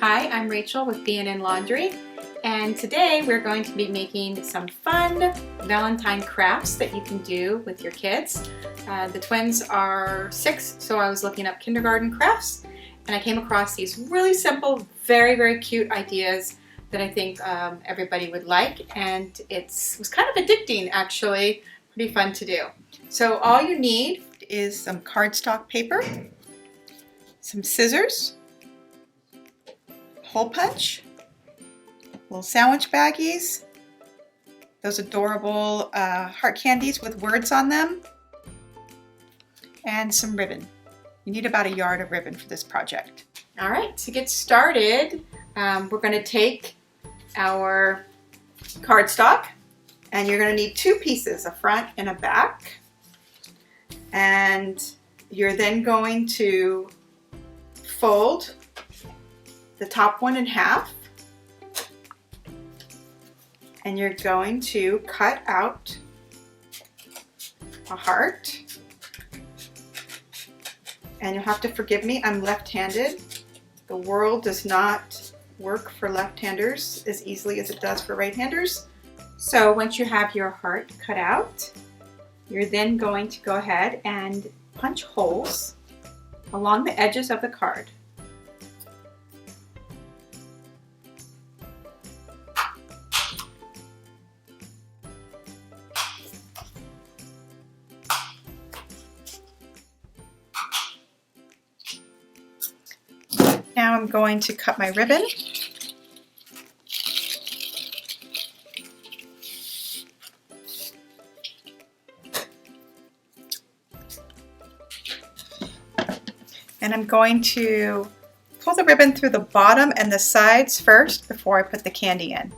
Hi, I'm Rachel with B&N Laundry, and today we're going to be making some fun Valentine crafts that you can do with your kids. The twins are 6, so I was looking up kindergarten crafts, and I came across these really simple, very cute ideas that I think everybody would like, and it was kind of addicting actually, pretty fun to do. So all you need is some cardstock paper, some scissors, hole punch, little sandwich baggies, those adorable heart candies with words on them, and some ribbon. You need about a yard of ribbon for this project. All right, to get started, we're going to take our cardstock, and you're going to need 2 pieces, a front and a back. And you're then going to fold the top one in half, and you're going to cut out a heart. And you'll have to forgive me, I'm left-handed. The world does not work for left-handers as easily as it does for right-handers. So once you have your heart cut out, you're then going to go ahead and punch holes along the edges of the card. Now I'm going to cut my ribbon. And I'm going to pull the ribbon through the bottom and the sides first before I put the candy in.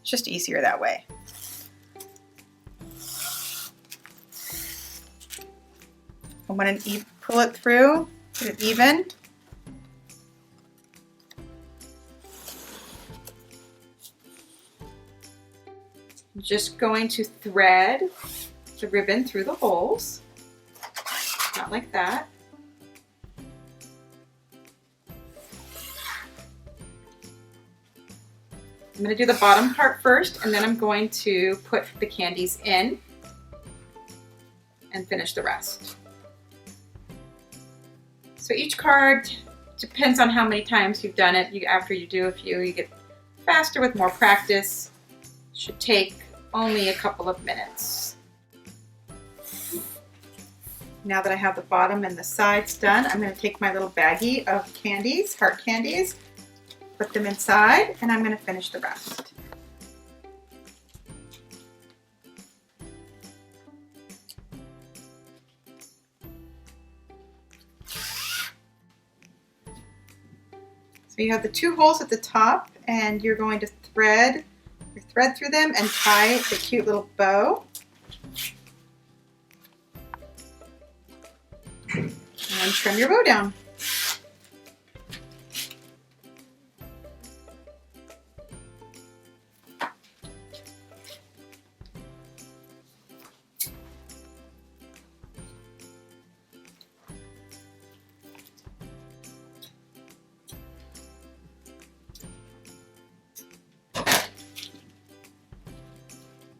It's just easier that way. I want to pull it through, get it even. I'm just going to thread the ribbon through the holes, not like that. I'm going to do the bottom part first, and then I'm going to put the candies in and finish the rest. So each card depends on how many times you've done it. After you do a few, you get faster with more practice. Should take only a couple of minutes. Now that I have the bottom and the sides done, I'm going to take my little baggie of candies, heart candies, put them inside, and I'm going to finish the rest. So you have the 2 holes at the top, and you're going to thread through them and tie the cute little bow. And trim your bow down.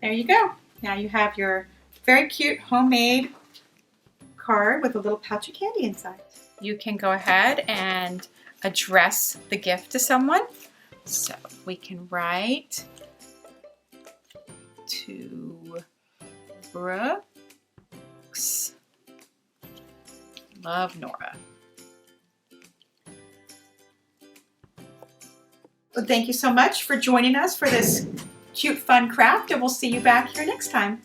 There you go. Now you have your very cute homemade card with a little pouch of candy inside. You can go ahead and address the gift to someone. So we can write to Brooks, love Nora. Well, thank you so much for joining us for this cute fun craft, and we'll see you back here next time.